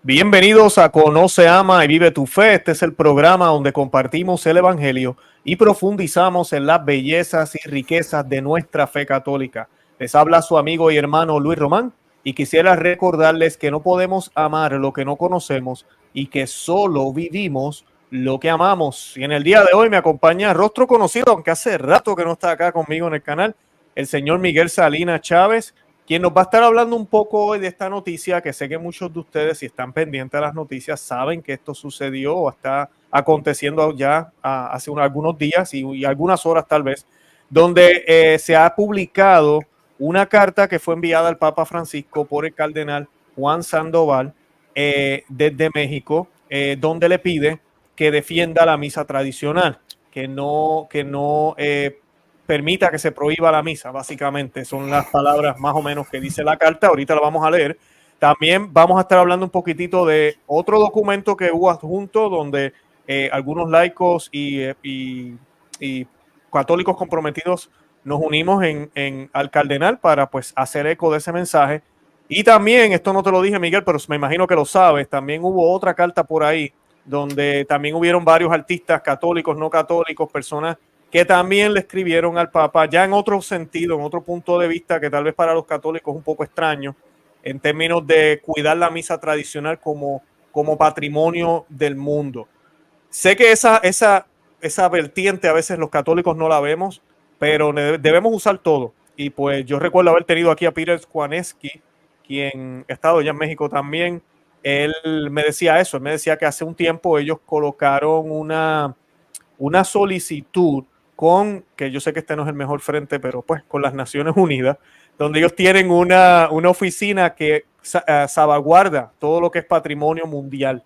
Bienvenidos a Conoce, Ama y Vive tu Fe. Este es el programa donde compartimos el Evangelio y profundizamos en las bellezas y riquezas de nuestra fe católica. Les habla su amigo y hermano Luis Román y quisiera recordarles que no podemos amar lo que no conocemos y que solo vivimos lo que amamos. Y en el día de hoy me acompaña rostro conocido, aunque hace rato que no está acá conmigo en el canal, el señor Miguel Salinas Chávez, quien nos va a estar hablando un poco hoy de esta noticia, que sé que muchos de ustedes, si están pendientes de las noticias, saben que esto sucedió o está aconteciendo ya hace algunos días y algunas horas tal vez, donde se ha publicado una carta que fue enviada al Papa Francisco por el cardenal Juan Sandoval desde México, donde le pide que defienda la misa tradicional, que no permita que se prohíba la misa, básicamente. Son las palabras más o menos que dice la carta. Ahorita la vamos a leer. También vamos a estar hablando un poquitito de otro documento que hubo adjunto donde algunos laicos y católicos comprometidos nos unimos al cardenal para pues hacer eco de ese mensaje. Y también, esto no te lo dije, Miguel, pero me imagino que lo sabes, también hubo otra carta por ahí donde también hubieron varios artistas católicos, no católicos, personas que también le escribieron al Papa, ya en otro sentido, en otro punto de vista que tal vez para los católicos es un poco extraño, en términos de cuidar la misa tradicional como patrimonio del mundo. Sé que esa vertiente a veces los católicos no la vemos, pero debemos usar todo. Y pues yo recuerdo haber tenido aquí a Peter Skwaneski, quien ha estado ya en México también. Él me decía eso, él me decía que hace un tiempo ellos colocaron una solicitud que yo sé que este no es el mejor frente, pero pues con las Naciones Unidas, donde ellos tienen una oficina que salvaguarda todo lo que es patrimonio mundial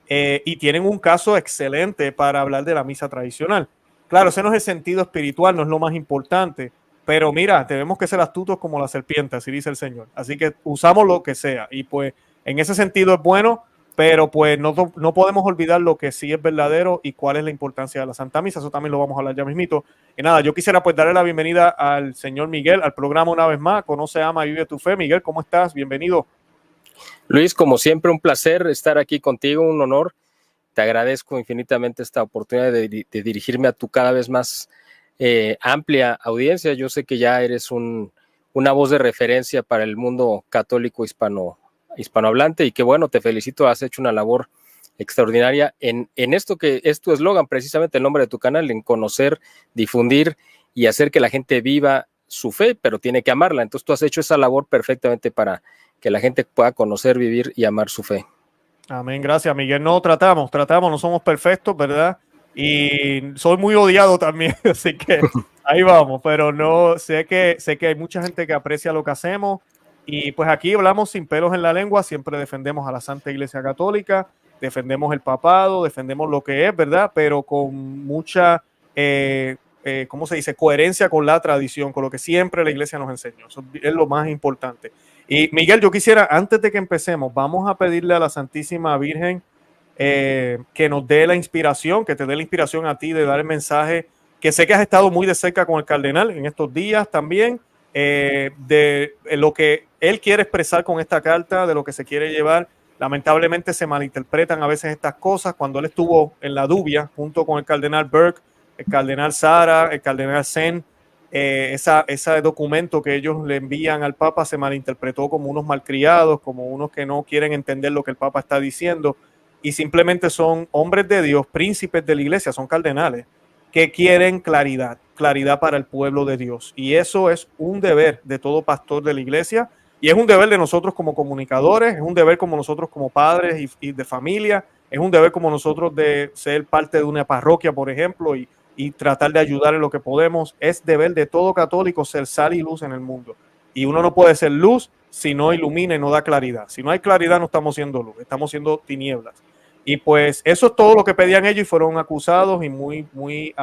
y tienen un caso excelente para hablar de la misa tradicional. Claro, ese no es el sentido espiritual, no es lo más importante, pero mira, tenemos que ser astutos como la serpiente, así dice el Señor. Así que usamos lo que sea y pues en ese sentido es bueno, pero pues no podemos olvidar lo que sí es verdadero y cuál es la importancia de la Santa Misa. Eso también lo vamos a hablar ya mismito. Y nada, yo quisiera pues darle la bienvenida al señor Miguel, al programa una vez más. Conoce, ama y vive tu fe. Miguel, ¿cómo estás? Bienvenido. Luis, como siempre, un placer estar aquí contigo, un honor. Te agradezco infinitamente esta oportunidad de dirigirme a tu cada vez más amplia audiencia. Yo sé que ya eres una voz de referencia para el mundo católico hispanohablante y que bueno, te felicito, has hecho una labor extraordinaria en esto que es tu eslogan, precisamente el nombre de tu canal, en conocer, difundir y hacer que la gente viva su fe, pero tiene que amarla. Entonces tú has hecho esa labor perfectamente para que la gente pueda conocer, vivir y amar su fe. Amén, gracias, Miguel. No, tratamos, no somos perfectos, ¿verdad? Y soy muy odiado también, así que ahí vamos, pero no, sé que hay mucha gente que aprecia lo que hacemos y pues aquí hablamos sin pelos en la lengua, siempre defendemos a la Santa Iglesia Católica, defendemos el papado, defendemos lo que es, ¿verdad? Pero con mucha, ¿cómo se dice? Coherencia con la tradición, con lo que siempre la Iglesia nos enseñó. Eso es lo más importante. Y Miguel, yo quisiera, antes de que empecemos, vamos a pedirle a la Santísima Virgen que nos dé la inspiración, que te dé la inspiración a ti de dar el mensaje, que sé que has estado muy de cerca con el cardenal en estos días también, de lo que él quiere expresar con esta carta, de lo que se quiere llevar. Lamentablemente se malinterpretan a veces estas cosas. Cuando él estuvo en la Dubia, junto con el cardenal Burke, el cardenal Sara, el cardenal Sen, ese documento que ellos le envían al Papa se malinterpretó como unos malcriados, como unos que no quieren entender lo que el Papa está diciendo y simplemente son hombres de Dios, príncipes de la iglesia, son cardenales que quieren claridad para el pueblo de Dios. Y eso es un deber de todo pastor de la iglesia y es un deber de nosotros como comunicadores, es un deber como nosotros como padres y de familia, es un deber como nosotros de ser parte de una parroquia, por ejemplo, y tratar de ayudar en lo que podemos. Es deber de todo católico ser sal y luz en el mundo. Y uno no puede ser luz si no ilumina y no da claridad. Si no hay claridad, no estamos siendo luz, estamos siendo tinieblas. Y pues eso es todo lo que pedían ellos y fueron acusados y muy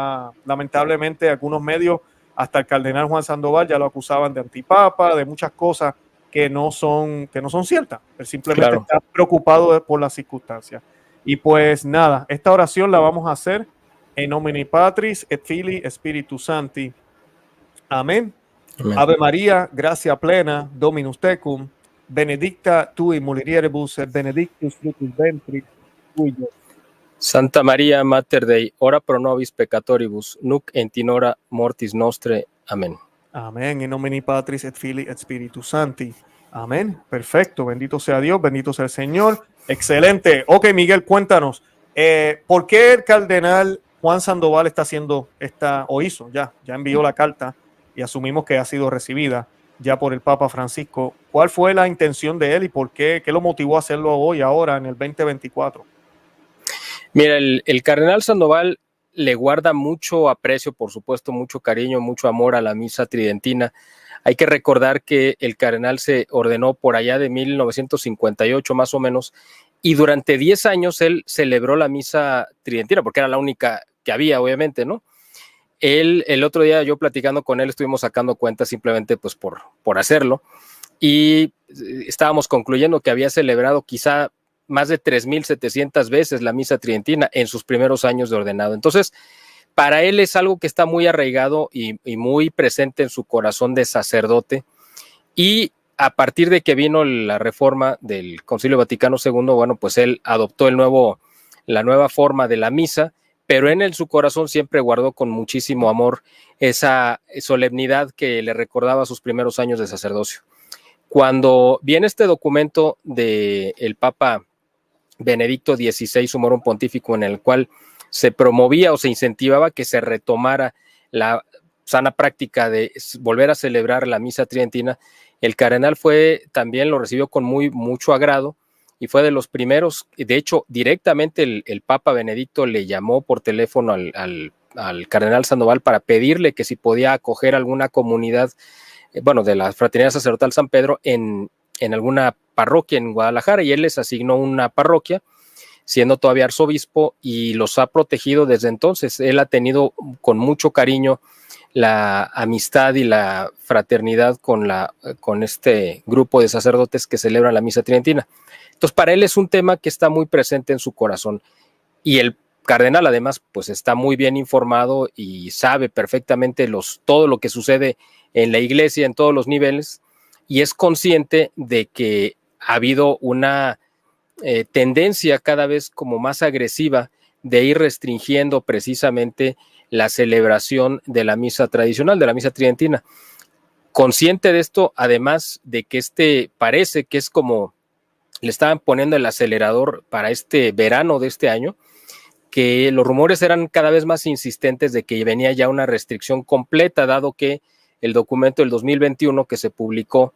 lamentablemente algunos medios, hasta el cardenal Juan Sandoval ya lo acusaban de antipapa, de muchas cosas que no son ciertas. Él simplemente está preocupado por las circunstancias. Y pues nada, esta oración la vamos a hacer en nomine Patris et Filii Spiritus Sancti. Amén. Ave María, gracia plena, Dominus tecum, benedicta tui mulieribus et benedictus fructus ventris tui. Santa María Mater Dei, ora pro nobis peccatoribus, nunc et in hora mortis nostre. Amén. Amén. In nomine Patris et Filii et Spiritus Sancti. Amén. Perfecto. Bendito sea Dios, bendito sea el Señor. Excelente. Ok, Miguel, cuéntanos. ¿Por qué el cardenal Juan Sandoval está haciendo ya envió la carta y asumimos que ha sido recibida ya por el Papa Francisco? ¿Cuál fue la intención de él y por qué lo motivó a hacerlo hoy, ahora, en el 2024? Mira, el cardenal Sandoval le guarda mucho aprecio, por supuesto, mucho cariño, mucho amor a la misa tridentina. Hay que recordar que el cardenal se ordenó por allá de 1958 más o menos, y durante 10 años él celebró la misa tridentina, porque era la única que había, obviamente, ¿no? El otro día yo platicando con él, estuvimos sacando cuentas simplemente pues por hacerlo, y estábamos concluyendo que había celebrado quizá más de 3,700 veces la misa tridentina en sus primeros años de ordenado. Entonces, para él es algo que está muy arraigado y muy presente en su corazón de sacerdote. Y a partir de que vino la reforma del Concilio Vaticano II, bueno, pues él adoptó la nueva forma de la misa, pero en su corazón siempre guardó con muchísimo amor esa solemnidad que le recordaba sus primeros años de sacerdocio. Cuando viene este documento del Papa Benedicto XVI, Sumorum Pontificum, en el cual se promovía o se incentivaba que se retomara la sana práctica de volver a celebrar la misa tridentina, el cardenal también lo recibió con mucho agrado y fue de los primeros. De hecho, directamente el Papa Benedicto le llamó por teléfono al cardenal Sandoval para pedirle que si podía acoger alguna comunidad, de la Fraternidad Sacerdotal San Pedro en alguna parroquia en Guadalajara, y él les asignó una parroquia, siendo todavía arzobispo, y los ha protegido desde entonces. Él ha tenido con mucho cariño la amistad y la fraternidad con este grupo de sacerdotes que celebran la misa tridentina. Entonces, para él es un tema que está muy presente en su corazón, y el cardenal además pues está muy bien informado y sabe perfectamente todo lo que sucede en la iglesia en todos los niveles, y es consciente de que ha habido una tendencia cada vez como más agresiva de ir restringiendo precisamente la celebración de la misa tradicional, de la misa tridentina. Consciente de esto, además de que parece que es como le estaban poniendo el acelerador para este verano de este año, que los rumores eran cada vez más insistentes de que venía ya una restricción completa, dado que el documento del 2021 que se publicó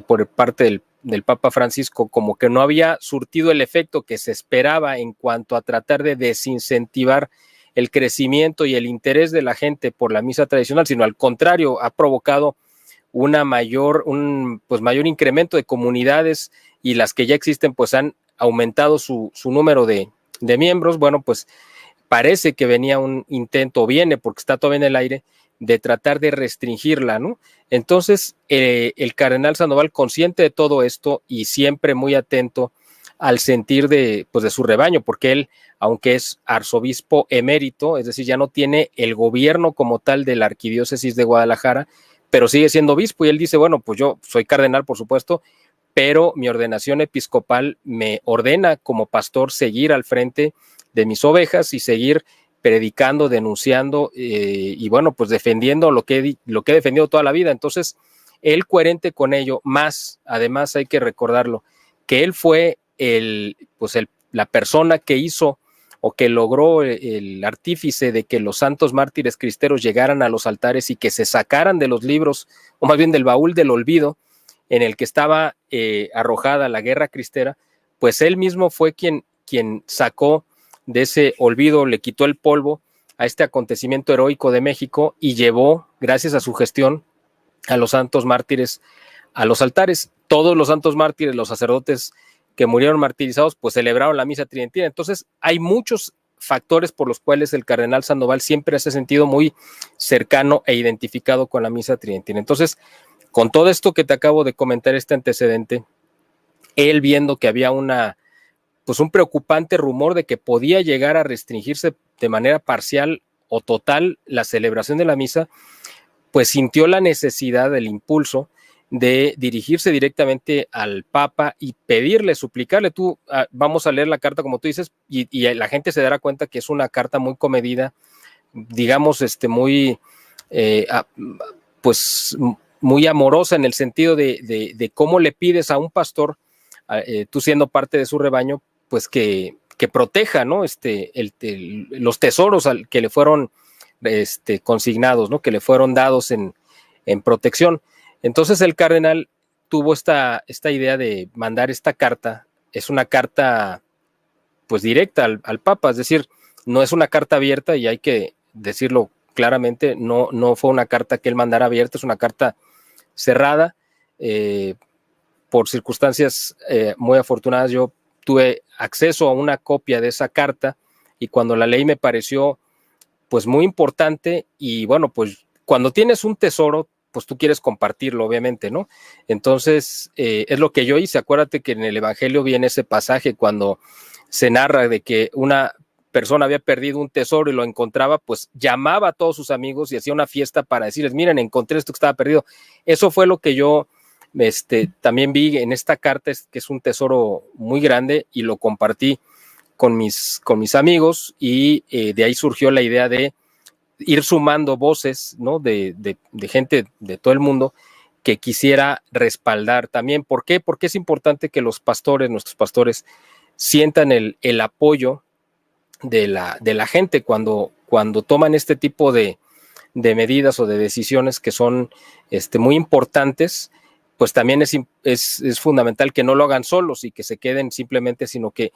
por parte del Papa Francisco como que no había surtido el efecto que se esperaba en cuanto a tratar de desincentivar el crecimiento y el interés de la gente por la misa tradicional, sino al contrario, ha provocado un mayor incremento de comunidades, y las que ya existen pues han aumentado su número de miembros. Bueno, pues parece que venía un intento, viene porque está todavía en el aire, de tratar de restringirla, ¿no? Entonces, el cardenal Sandoval, consciente de todo esto y siempre muy atento al sentir de su rebaño, porque él, aunque es arzobispo emérito, es decir, ya no tiene el gobierno como tal de la arquidiócesis de Guadalajara, pero sigue siendo obispo, y él dice, bueno, pues yo soy cardenal, por supuesto, pero mi ordenación episcopal me ordena como pastor seguir al frente de mis ovejas y seguir predicando, denunciando y pues defendiendo lo que he defendido toda la vida. Entonces, él, coherente con ello, más, además hay que recordarlo, que él fue la persona que hizo o que logró el artífice de que los santos mártires cristeros llegaran a los altares y que se sacaran de los libros, o más bien del baúl del olvido en el que estaba arrojada la guerra cristera. Pues él mismo fue quien sacó de ese olvido, le quitó el polvo a este acontecimiento heroico de México y llevó, gracias a su gestión, a los santos mártires a los altares. Todos los santos mártires, los sacerdotes que murieron martirizados, pues celebraron la misa tridentina. Entonces, hay muchos factores por los cuales el cardenal Sandoval siempre se ha sentido muy cercano e identificado con la misa tridentina. Entonces, con todo esto que te acabo de comentar, este antecedente, él viendo que había un preocupante rumor de que podía llegar a restringirse de manera parcial o total la celebración de la misa, pues sintió la necesidad, el impulso de dirigirse directamente al Papa y pedirle, suplicarle. Vamos a leer la carta como tú dices, y la gente se dará cuenta que es una carta muy comedida, digamos, muy, pues, muy amorosa en el sentido de cómo le pides a un pastor, tú siendo parte de su rebaño, pues que proteja, ¿no? Los tesoros que le fueron consignados, ¿no? Que le fueron dados en protección. Entonces el cardenal tuvo esta idea de mandar esta carta. Es una carta pues directa al Papa, es decir, no es una carta abierta, y hay que decirlo claramente, no fue una carta que él mandara abierta, es una carta cerrada. Por circunstancias muy afortunadas, yo tuve acceso a una copia de esa carta, y cuando la leí me pareció pues muy importante. Y bueno, pues cuando tienes un tesoro, pues tú quieres compartirlo, obviamente, ¿no? Entonces, es lo que yo hice. Acuérdate que en el Evangelio viene ese pasaje cuando se narra de que una persona había perdido un tesoro y lo encontraba, pues llamaba a todos sus amigos y hacía una fiesta para decirles, miren, encontré esto que estaba perdido. Eso fue lo que yo también vi en esta carta, que es un tesoro muy grande, y lo compartí con mis amigos, y de ahí surgió la idea de ir sumando voces, ¿no? de gente de todo el mundo que quisiera respaldar también. ¿Por qué? Porque es importante que los pastores, nuestros pastores, sientan el apoyo de la gente cuando toman este tipo de medidas o de decisiones que son muy importantes. Pues también es fundamental que no lo hagan solos y que se queden simplemente, sino que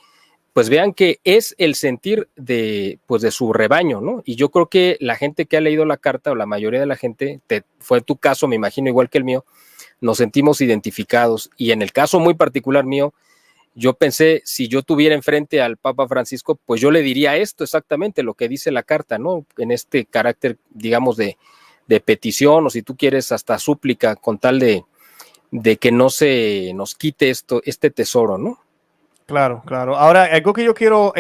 pues vean que es el sentir de su rebaño, ¿no? Y yo creo que la gente que ha leído la carta, o la mayoría de la gente, fue tu caso, me imagino, igual que el mío, nos sentimos identificados. Y en el caso muy particular mío, yo pensé, si yo tuviera enfrente al Papa Francisco, pues yo le diría esto exactamente, lo que dice la carta, ¿no? En este carácter, digamos, de petición, o si tú quieres, hasta súplica, con tal de que no se nos quite este tesoro, ¿no? Claro, claro. Ahora, algo que yo quiero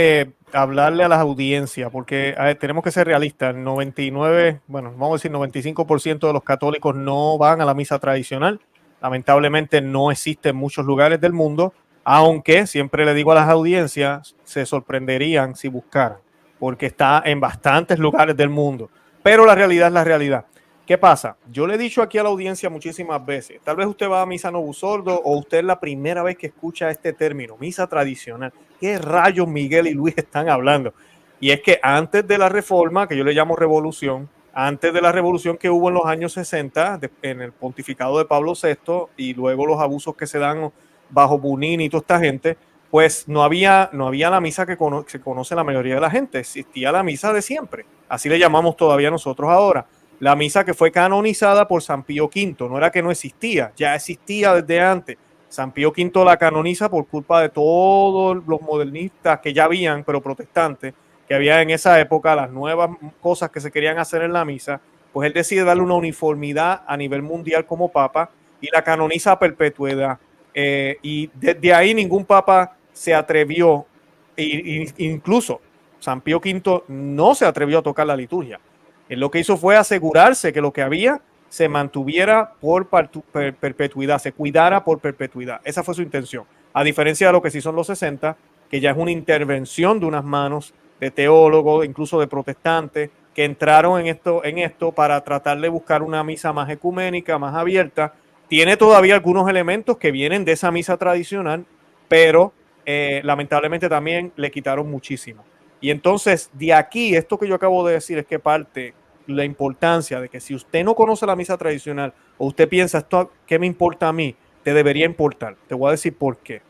hablarle a las audiencias, porque tenemos que ser realistas. El 99, bueno, vamos a decir 95% de los católicos no van a la misa tradicional. Lamentablemente no existe en muchos lugares del mundo, aunque siempre le digo a las audiencias, se sorprenderían si buscaran, porque está en bastantes lugares del mundo. Pero la realidad es la realidad. ¿Qué pasa? Yo le he dicho aquí a la audiencia muchísimas veces, tal vez usted va a misa Novusordo, o usted es la primera vez que escucha este término, misa tradicional. ¿Qué rayos Miguel y Luis están hablando? Y es que antes de la reforma, que yo le llamo revolución, antes de la revolución que hubo en los años 60, en el pontificado de Pablo VI, y luego los abusos que se dan bajo Bunini y toda esta gente, pues no había la misa que se conoce la mayoría de la gente, existía la misa de siempre, así le llamamos todavía nosotros ahora. La misa que fue canonizada por San Pío V, no era que no existía, ya existía desde antes. San Pío V la canoniza por culpa de todos los modernistas que ya habían, pero protestantes, que había en esa época, las nuevas cosas que se querían hacer en la misa, pues él decide darle una uniformidad a nivel mundial como papa y la canoniza a perpetuidad. Y desde ahí ningún papa se atrevió, incluso San Pío V no se atrevió a tocar la liturgia. Él lo que hizo fue asegurarse que lo que había se mantuviera por perpetuidad, se cuidara por perpetuidad. Esa fue su intención. A diferencia de lo que sí son los 60, que ya es una intervención de unas manos de teólogos, incluso de protestantes, que entraron en esto para tratar de buscar una misa más ecuménica, más abierta. Tiene todavía algunos elementos que vienen de esa misa tradicional, pero lamentablemente también le quitaron muchísimo. Y entonces, de aquí, esto que yo acabo de decir es que parte la importancia de que si usted no conoce la misa tradicional o usted piensa, esto, ¿qué me importa a mí? Te debería importar. Te voy a decir por qué.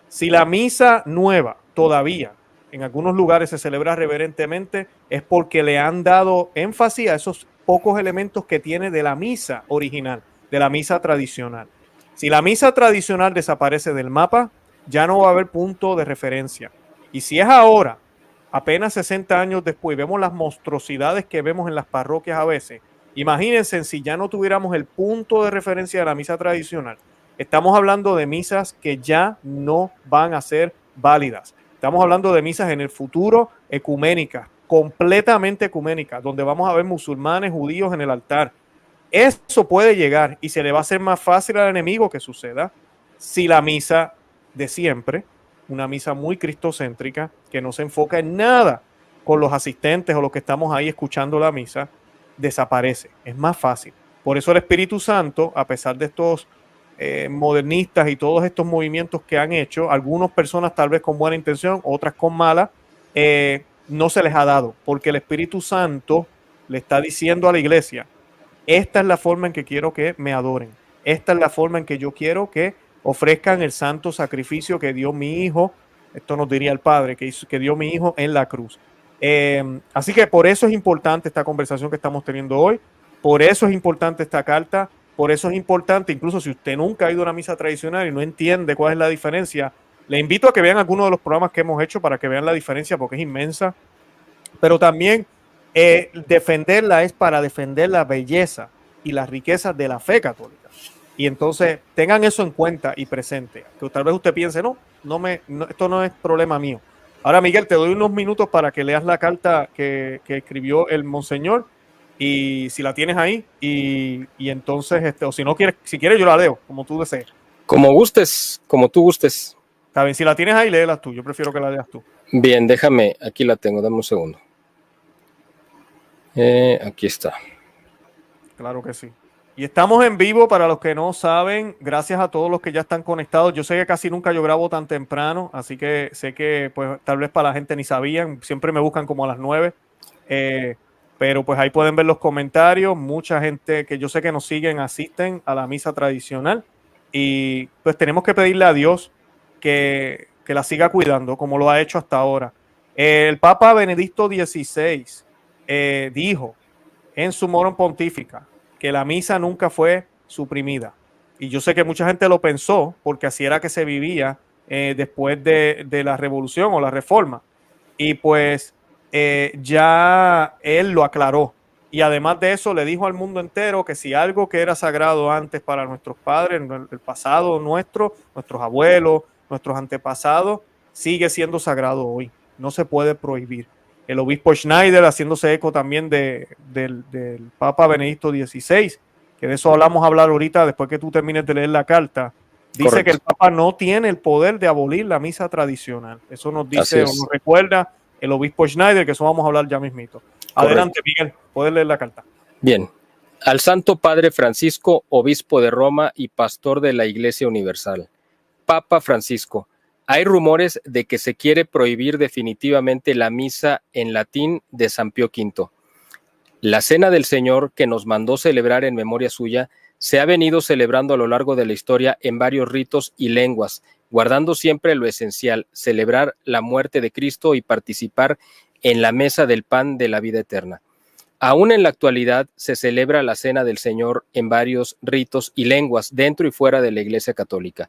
Si la misa nueva todavía en algunos lugares se celebra reverentemente, es porque le han dado énfasis a esos pocos elementos que tiene de la misa original, de la misa tradicional. Si la misa tradicional desaparece del mapa, ya no va a haber punto de referencia. Y si es ahora, apenas 60 años después, vemos las monstruosidades que vemos en las parroquias a veces. Imagínense si ya no tuviéramos el punto de referencia de la misa tradicional. Estamos hablando de misas que ya no van a ser válidas. Estamos hablando de misas en el futuro ecuménicas, completamente ecuménicas, donde vamos a ver musulmanes, judíos en el altar. Eso puede llegar y se le va a hacer más fácil al enemigo que suceda si la misa de siempre, una misa muy cristocéntrica, que no se enfoca en nada con los asistentes o los que estamos ahí escuchando la misa, desaparece. Es más fácil. Por eso el Espíritu Santo, a pesar de estos modernistas y todos estos movimientos que han hecho, algunas personas tal vez con buena intención, otras con mala, no se les ha dado, porque el Espíritu Santo le está diciendo a la iglesia: esta es la forma en que quiero que me adoren. Esta es la forma en que yo quiero que ofrezcan el santo sacrificio que dio mi hijo. Esto nos diría el Padre, que dio mi hijo en la cruz. Así que por eso es importante esta conversación que estamos teniendo hoy. Por eso es importante esta carta. Por eso es importante, incluso si usted nunca ha ido a una misa tradicional y no entiende cuál es la diferencia, le invito a que vean algunos de los programas que hemos hecho para que vean la diferencia, porque es inmensa. Pero también defenderla es para defender la belleza y las riquezas de la fe católica. Y entonces tengan eso en cuenta y presente. Que tal vez usted piense, esto no es problema mío. Ahora, Miguel, te doy unos minutos para que leas la carta que escribió el monseñor, y si la tienes ahí, y entonces, o si no quieres, si quieres yo la leo, como tú desees. Como gustes, como tú gustes. Está bien, si la tienes ahí, léela tú. Yo prefiero que la leas tú. Bien, déjame, aquí la tengo, dame un segundo. Aquí está. Claro que sí. Y estamos en vivo para los que no saben. Gracias a todos los que ya están conectados. Yo sé que casi nunca yo grabo tan temprano, así que sé que pues tal vez para la gente ni sabían. Siempre me buscan como a las 9. Pero pues ahí pueden ver los comentarios. Mucha gente que yo sé que nos siguen asisten a la misa tradicional. Y pues tenemos que pedirle a Dios que la siga cuidando como lo ha hecho hasta ahora. El Papa Benedicto XVI dijo en su Morum Pontifica que la misa nunca fue suprimida. Y yo sé que mucha gente lo pensó, porque así era que se vivía después de la revolución o la reforma. Y pues ya él lo aclaró. Y además de eso le dijo al mundo entero que si algo que era sagrado antes para nuestros padres, el pasado nuestro, nuestros abuelos, nuestros antepasados, sigue siendo sagrado hoy. No se puede prohibir. El obispo Schneider, haciéndose eco también del Papa Benedicto XVI, que de eso hablamos a hablar ahorita después que tú termines de leer la carta, dice Correcto. Que el Papa no tiene el poder de abolir la misa tradicional. Eso nos dice o nos recuerda el obispo Schneider, que eso vamos a hablar ya mismito. Adelante, Correcto. Miguel, puedes leer la carta. Bien. Al Santo Padre Francisco, obispo de Roma y pastor de la Iglesia Universal. Papa Francisco, hay rumores de que se quiere prohibir definitivamente la misa en latín de San Pío V. La Cena del Señor, que nos mandó celebrar en memoria suya, se ha venido celebrando a lo largo de la historia en varios ritos y lenguas, guardando siempre lo esencial, celebrar la muerte de Cristo y participar en la mesa del pan de la vida eterna. Aún en la actualidad se celebra la Cena del Señor en varios ritos y lenguas, dentro y fuera de la Iglesia Católica.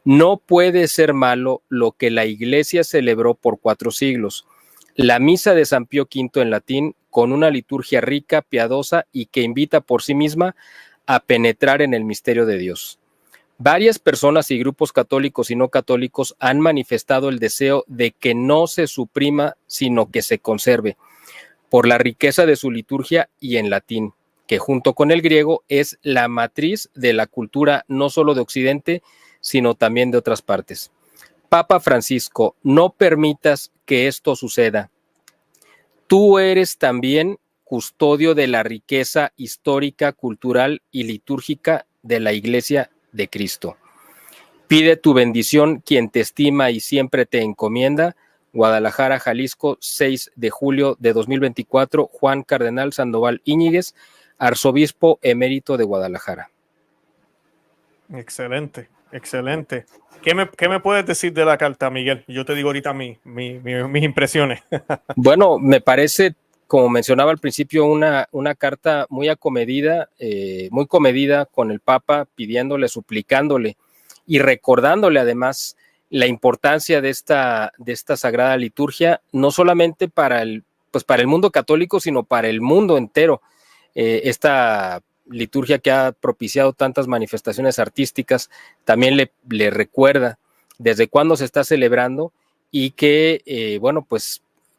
No puede ser malo lo que la Iglesia celebró por 4 siglos, la misa de San Pío V en latín, con una liturgia rica, piadosa y que invita por sí misma a penetrar en el misterio de Dios. Varias personas y grupos católicos y no católicos han manifestado el deseo de que no se suprima, sino que se conserve, por la riqueza de su liturgia y en latín, que junto con el griego es la matriz de la cultura no solo de Occidente, sino también de otras partes. Papa Francisco, no permitas que esto suceda. Tú eres también custodio de la riqueza histórica, cultural y litúrgica de la Iglesia de Cristo. Pide tu bendición quien te estima y siempre te encomienda. Guadalajara, Jalisco, 6 de julio de 2024, Juan Cardenal Sandoval Íñiguez, arzobispo emérito de Guadalajara. Excelente, excelente. ¿Qué me puedes decir de la carta, Miguel? Yo te digo ahorita mis impresiones. Bueno, me parece, como mencionaba al principio, una carta muy acomedida, muy comedida con el Papa, pidiéndole, suplicándole y recordándole además la importancia de esta sagrada liturgia, no solamente para el mundo católico, sino para el mundo entero. Esta liturgia que ha propiciado tantas manifestaciones artísticas también le recuerda desde cuándo se está celebrando y que,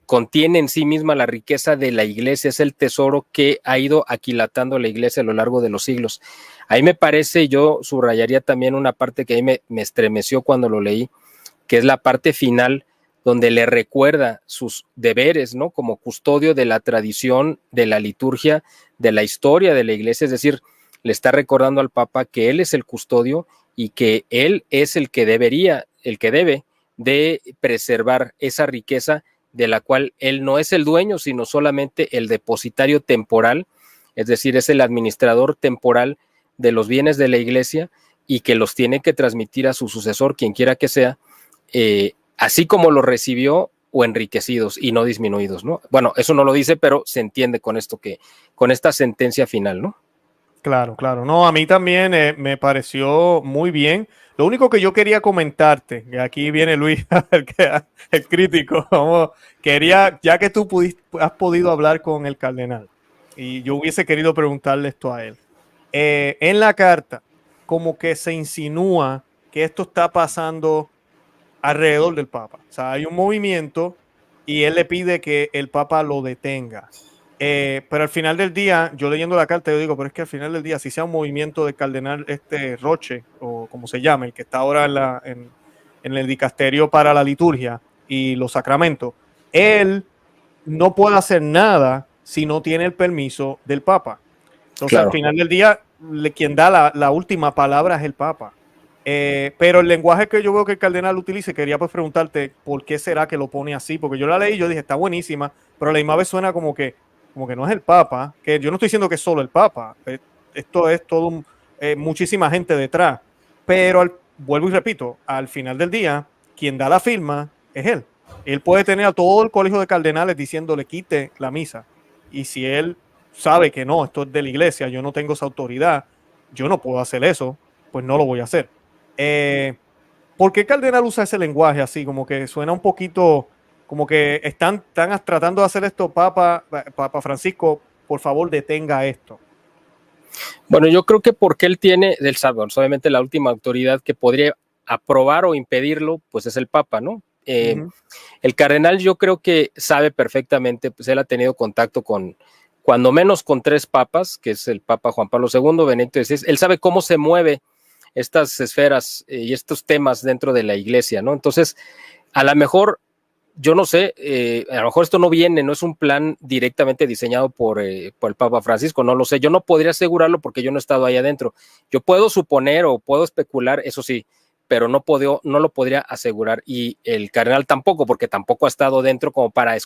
contiene en sí misma la riqueza de la iglesia, es el tesoro que ha ido aquilatando la iglesia a lo largo de los siglos. Ahí me parece, yo subrayaría también una parte que ahí me estremeció cuando lo leí, que es la parte final donde le recuerda sus deberes, ¿no? Como custodio de la tradición, de la liturgia, de la historia de la iglesia, es decir, le está recordando al Papa que él es el custodio y que él es el que debe de preservar esa riqueza de la cual él no es el dueño, sino solamente el depositario temporal, es decir, es el administrador temporal de los bienes de la iglesia y que los tiene que transmitir a su sucesor, quien quiera que sea, así como los recibió o enriquecidos y no disminuidos, ¿no? Bueno, eso no lo dice, pero se entiende con esto con esta sentencia final, ¿no? Claro, claro. No, a mí también me pareció muy bien. Lo único que yo quería comentarte, y aquí viene Luis, el crítico, ya que tú has podido hablar con el cardenal, y yo hubiese querido preguntarle esto a él. En la carta, como que se insinúa que esto está pasando alrededor del Papa. O sea, hay un movimiento y él le pide que el Papa lo detenga. Pero al final del día, yo leyendo la carta, yo digo, pero es que al final del día, si sea un movimiento del cardenal Roche, o como se llama, el que está ahora en el dicasterio para la liturgia y los sacramentos, él no puede hacer nada si no tiene el permiso del Papa. Entonces, claro, al final del día, quien da la última palabra es el Papa. Pero el lenguaje que yo veo que el cardenal utilice, quería pues preguntarte por qué será que lo pone así, porque yo la leí y yo dije, está buenísima, pero a la misma vez suena como que no es el Papa, que yo no estoy diciendo que es solo el Papa, esto es todo muchísima gente detrás, pero vuelvo y repito, al final del día, quien da la firma es él. Él puede tener a todo el colegio de cardenales diciéndole quite la misa, y si él sabe que no, esto es de la iglesia, yo no tengo esa autoridad, yo no puedo hacer eso, pues no lo voy a hacer. ¿Por qué cardenal usa ese lenguaje así? Como que suena un poquito como que están tratando de hacer esto, Papa Francisco, por favor detenga esto. Bueno, yo creo que porque él tiene, él sabe, obviamente la última autoridad que podría aprobar o impedirlo, pues es el Papa, ¿no? El cardenal yo creo que sabe perfectamente, pues él ha tenido contacto con, cuando menos con 3 papas, que es el Papa Juan Pablo II, Benedicto XVI, él sabe cómo se mueve estas esferas y estos temas dentro de la iglesia, ¿no? Entonces, a lo mejor, yo no sé, a lo mejor esto no es un plan directamente diseñado por el Papa Francisco, no lo sé, yo no podría asegurarlo porque yo no he estado ahí adentro. Yo puedo suponer o puedo especular, eso sí, pero no lo podría asegurar, y el cardenal tampoco, porque tampoco ha estado dentro como para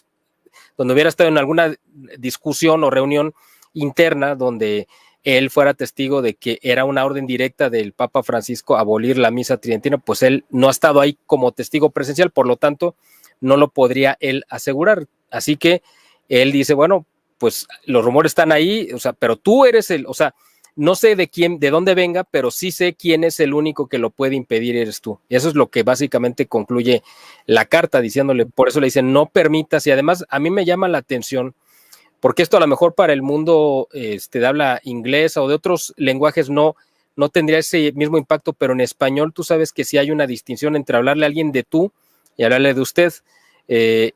donde hubiera estado en alguna discusión o reunión interna donde él fuera testigo de que era una orden directa del Papa Francisco abolir la misa tridentina, pues él no ha estado ahí como testigo presencial, por lo tanto, no lo podría él asegurar. Así que él dice, bueno, pues los rumores están ahí, o sea, pero tú eres no sé de dónde venga, pero sí sé quién es el único que lo puede impedir, eres tú. Y eso es lo que básicamente concluye la carta, diciéndole, por eso le dicen, no permitas, y además a mí me llama la atención, porque esto a lo mejor para el mundo de habla inglesa o de otros lenguajes no tendría ese mismo impacto, pero en español tú sabes que sí hay una distinción entre hablarle a alguien de tú y hablarle de usted.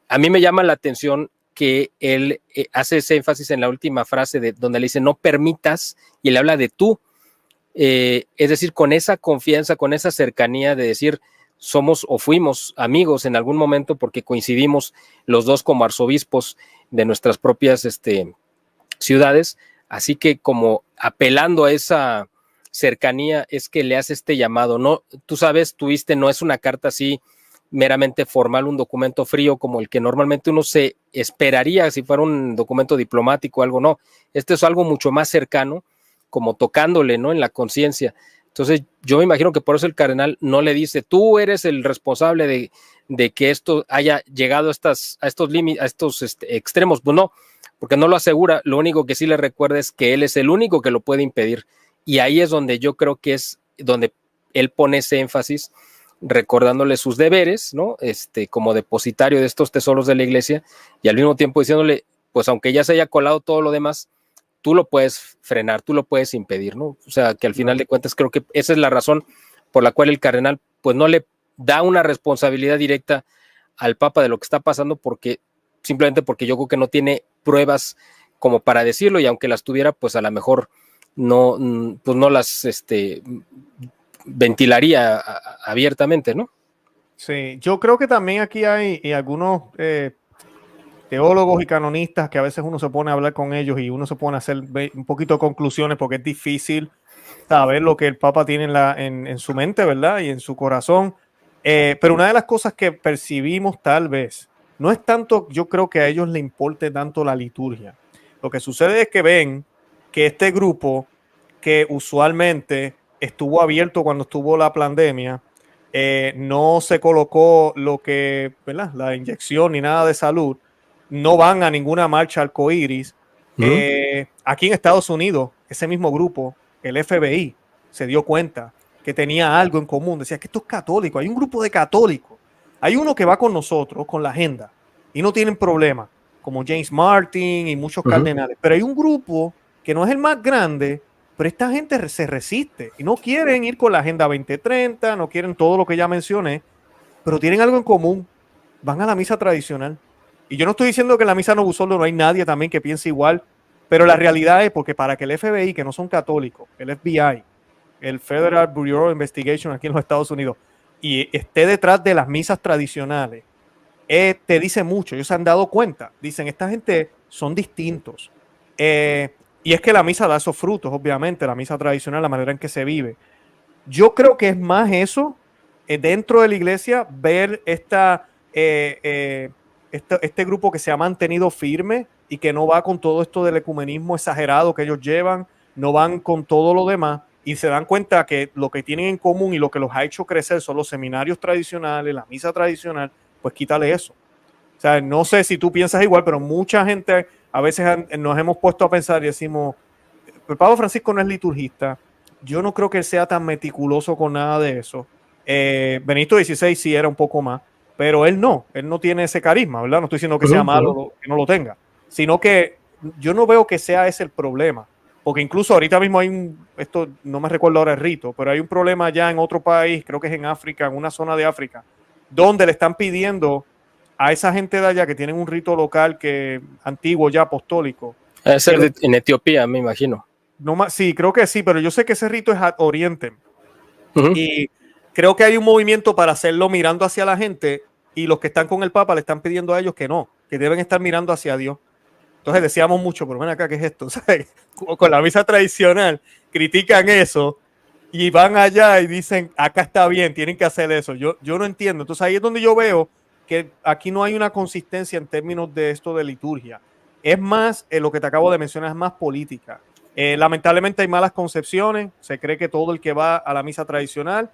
A mí me llama la atención que él hace ese énfasis en la última frase donde le dice no permitas, y le habla de tú, es decir, con esa confianza, con esa cercanía de decir somos o fuimos amigos en algún momento porque coincidimos los dos como arzobispos de nuestras propias ciudades, así que como apelando a esa cercanía es que le hace este llamado. No, tú sabes, no es una carta así meramente formal, un documento frío como el que normalmente uno se esperaría si fuera un documento diplomático o algo, no, este es algo mucho más cercano, como tocándole, ¿no?, en la conciencia. Entonces yo me imagino que por eso el cardenal no le dice, tú eres el responsable de que esto haya llegado a estos límites, a estos extremos, pues no, porque no lo asegura, lo único que sí le recuerda es que él es el único que lo puede impedir, y ahí es donde yo creo que es donde él pone ese énfasis, recordándole sus deberes, ¿no? Como depositario de estos tesoros de la iglesia, y al mismo tiempo diciéndole, pues aunque ya se haya colado todo lo demás, tú lo puedes frenar, tú lo puedes impedir, ¿no? O sea, que al final de cuentas creo que esa es la razón por la cual el cardenal pues no le da una responsabilidad directa al Papa de lo que está pasando, porque simplemente porque yo creo que no tiene pruebas como para decirlo, y aunque las tuviera, pues a lo mejor no, pues no las ventilaría abiertamente, ¿no? Sí, yo creo que también aquí hay algunos teólogos y canonistas que a veces uno se pone a hablar con ellos y uno se pone a hacer un poquito de conclusiones porque es difícil saber lo que el Papa tiene en su mente, ¿verdad? Y en su corazón. Pero una de las cosas que percibimos tal vez, no es tanto, yo creo que a ellos les importe tanto la liturgia. Lo que sucede es que ven que este grupo que usualmente estuvo abierto cuando estuvo la pandemia, no se colocó lo que, ¿verdad? La inyección ni nada de salud, no van a ninguna marcha arcoíris. Aquí en Estados Unidos, ese mismo grupo, el FBI, se dio cuenta que tenía algo en común. Decía que esto es católico, hay un grupo de católicos. Hay uno que va con nosotros, con la agenda, y no tienen problema, como James Martin y muchos cardenales. Pero hay un grupo que no es el más grande, pero esta gente se resiste y no quieren ir con la Agenda 2030, no quieren todo lo que ya mencioné, pero tienen algo en común. Van a la misa tradicional. Y yo no estoy diciendo que en la misa Novusoldo no hay nadie también que piense igual, pero la realidad es porque para que el FBI, que no son católicos, el FBI, el Federal Bureau of Investigation aquí en los Estados Unidos, y esté detrás de las misas tradicionales, te dice mucho. Ellos se han dado cuenta. Dicen, esta gente son distintos. Y es que la misa da esos frutos, obviamente, la misa tradicional, la manera en que se vive. Yo creo que es más eso, dentro de la iglesia, ver este grupo que se ha mantenido firme y que no va con todo esto del ecumenismo exagerado que ellos llevan, no van con todo lo demás, y se dan cuenta que lo que tienen en común y lo que los ha hecho crecer son los seminarios tradicionales, la misa tradicional, pues quítale eso. O sea, no sé si tú piensas igual, pero mucha gente a veces nos hemos puesto a pensar y decimos, el Papa Francisco no es liturgista, yo no creo que él sea tan meticuloso con nada de eso. Benito XVI sí era un poco más, pero él no tiene ese carisma, ¿verdad? No estoy diciendo que sea malo, que no lo tenga, sino que yo no veo que sea ese el problema, porque incluso ahorita mismo hay esto no me recuerdo ahora el rito, pero hay un problema ya en otro país, creo que es en África, en una zona de África, donde le están pidiendo a esa gente de allá que tienen un rito local que antiguo ya apostólico. Debe ser en Etiopía, me imagino. No más, sí, creo que sí, pero yo sé que ese rito es Oriente. Y creo que hay un movimiento para hacerlo mirando hacia la gente, y los que están con el Papa le están pidiendo a ellos que no, que deben estar mirando hacia Dios. Entonces decíamos mucho, pero ven acá, ¿qué es esto? ¿Sabes? Con la misa tradicional critican eso y van allá y dicen, acá está bien, tienen que hacer eso. Yo no entiendo. Entonces ahí es donde yo veo que aquí no hay una consistencia en términos de esto de liturgia. Es más, lo que te acabo de mencionar, es más política. Lamentablemente hay malas concepciones. Se cree que todo el que va a la misa tradicional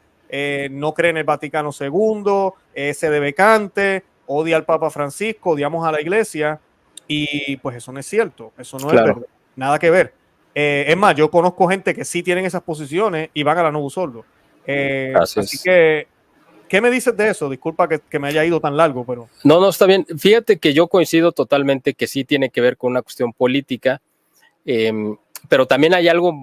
no cree en el Vaticano II, se debecante, odia al Papa Francisco, odiamos a la iglesia, y pues eso no es cierto. Eso no es verdad, nada que ver. Es más, yo conozco gente que sí tienen esas posiciones y van a la Novusoldo. Así que, ¿qué me dices de eso? Disculpa que me haya ido tan largo, pero... No, está bien. Fíjate que yo coincido totalmente que sí tiene que ver con una cuestión política, pero también hay algo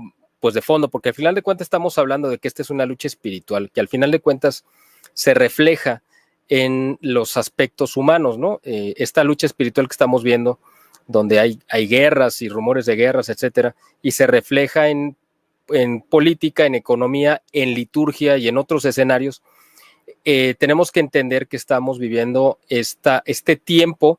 pues de fondo, porque al final de cuentas estamos hablando de que esta es una lucha espiritual, que al final de cuentas se refleja en los aspectos humanos, ¿no? Esta lucha espiritual que estamos viendo, donde hay guerras y rumores de guerras, etcétera, y se refleja en política, en economía, en liturgia y en otros escenarios. Tenemos que entender que estamos viviendo este tiempo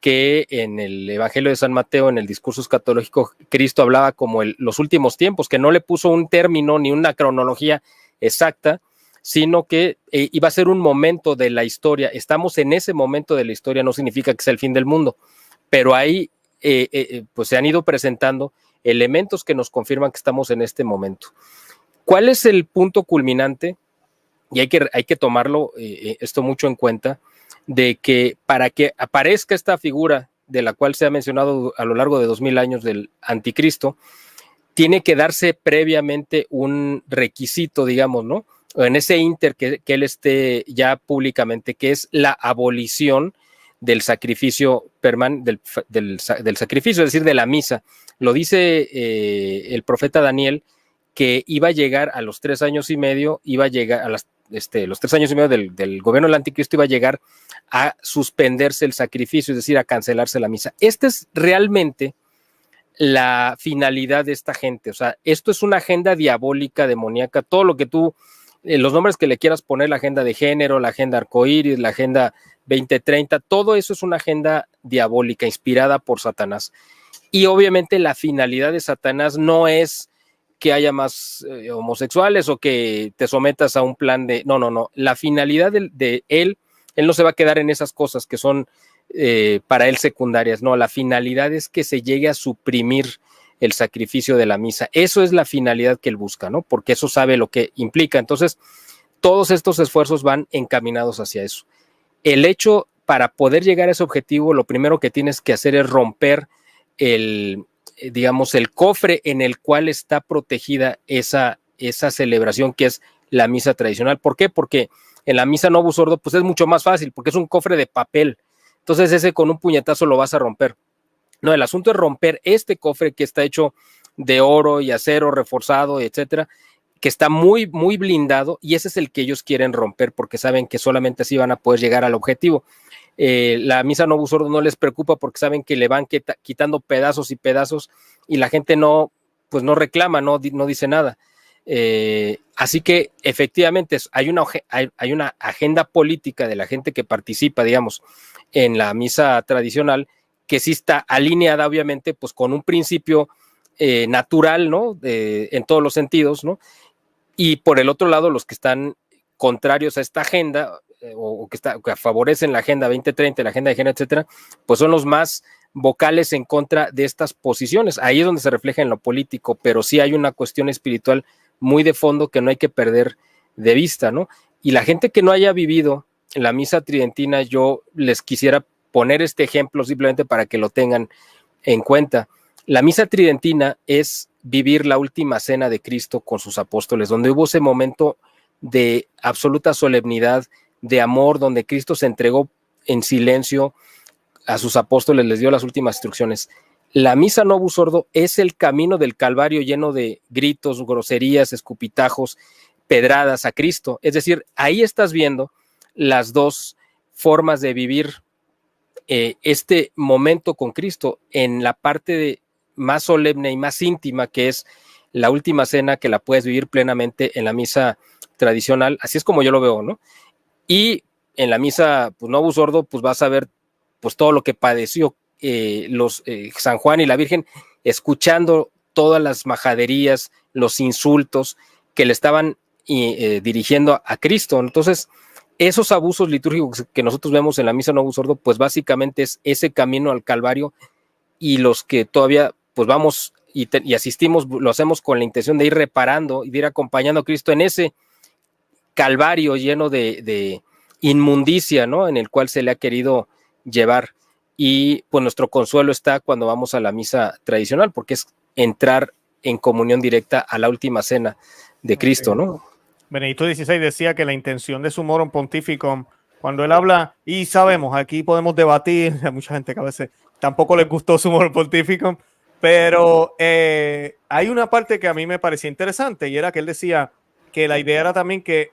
que en el Evangelio de San Mateo, en el discurso escatológico, Cristo hablaba como los últimos tiempos, que no le puso un término ni una cronología exacta, sino que iba a ser un momento de la historia. Estamos en ese momento de la historia, no significa que sea el fin del mundo, pero ahí pues se han ido presentando elementos que nos confirman que estamos en este momento. ¿Cuál es el punto culminante? Y hay que tomarlo esto mucho en cuenta, de que para que aparezca esta figura de la cual se ha mencionado a lo largo de 2000 años del anticristo, tiene que darse previamente un requisito, digamos, ¿no? En ese inter que él esté ya públicamente, que es la abolición del sacrificio del sacrificio, es decir, de la misa. Lo dice el profeta Daniel, que iba a llegar a los 3 años y medio, iba a llegar a las los 3 años y medio del gobierno del anticristo iba a llegar a suspenderse el sacrificio, es decir, a cancelarse la misa. Esta es realmente la finalidad de esta gente. O sea, esto es una agenda diabólica, demoníaca, todo lo que tú, los nombres que le quieras poner, la agenda de género, la agenda arcoíris, la agenda 2030, todo eso es una agenda diabólica inspirada por Satanás. Y obviamente la finalidad de Satanás no es que haya más homosexuales o que te sometas a un plan de... No. La finalidad de él no se va a quedar en esas cosas que son para él secundarias. No, la finalidad es que se llegue a suprimir el sacrificio de la misa. Eso es la finalidad que él busca, ¿no? Porque eso sabe lo que implica. Entonces, todos estos esfuerzos van encaminados hacia eso. El hecho, para poder llegar a ese objetivo, lo primero que tienes que hacer es romper el cofre en el cual está protegida esa celebración que es la misa tradicional. ¿Por qué? Porque en la misa Novus Ordo pues es mucho más fácil, porque es un cofre de papel. Entonces ese con un puñetazo lo vas a romper. No, el asunto es romper este cofre que está hecho de oro y acero reforzado, etcétera, que está muy, muy blindado, y ese es el que ellos quieren romper porque saben que solamente así van a poder llegar al objetivo. La misa Novus Ordo no les preocupa porque saben que le van quitando pedazos y pedazos y la gente no reclama, no dice nada. Así que efectivamente hay una agenda política de la gente que participa, digamos, en la misa tradicional, que sí está alineada obviamente pues con un principio natural, ¿no? En todos los sentidos, ¿no? Y por el otro lado, los que están contrarios a esta agenda o que favorecen la agenda 2030, la agenda de género, etcétera, pues son los más vocales en contra de estas posiciones. Ahí es donde se refleja en lo político, pero sí hay una cuestión espiritual muy de fondo que no hay que perder de vista, ¿no? Y la gente que no haya vivido la misa tridentina, yo les quisiera poner este ejemplo simplemente para que lo tengan en cuenta. La misa tridentina es vivir la última cena de Cristo con sus apóstoles, donde hubo ese momento de absoluta solemnidad, de amor, donde Cristo se entregó en silencio a sus apóstoles, les dio las últimas instrucciones. La misa Novus Ordo es el camino del Calvario lleno de gritos, groserías, escupitajos, pedradas a Cristo. Es decir, ahí estás viendo las dos formas de vivir este momento con Cristo en la parte más solemne y más íntima, que es la última cena, que la puedes vivir plenamente en la misa tradicional. Así es como yo lo veo, ¿no? Y en la misa pues, Novus Ordo, pues vas a ver pues todo lo que padeció San Juan y la Virgen, escuchando todas las majaderías, los insultos que le estaban dirigiendo a Cristo. Entonces, esos abusos litúrgicos que nosotros vemos en la misa Novus Ordo, pues básicamente es ese camino al Calvario, y los que todavía pues vamos y asistimos, lo hacemos con la intención de ir reparando y de ir acompañando a Cristo en ese Calvario lleno de inmundicia, ¿no? En el cual se le ha querido llevar. Y pues nuestro consuelo está cuando vamos a la misa tradicional, porque es entrar en comunión directa a la última cena de Cristo, ¿no? Benedicto XVI decía que la intención de Summorum Pontificum, cuando él habla, y sabemos, aquí podemos debatir, hay mucha gente que a veces tampoco les gustó Summorum Pontificum, pero hay una parte que a mí me parecía interesante, y era que él decía que la idea era también que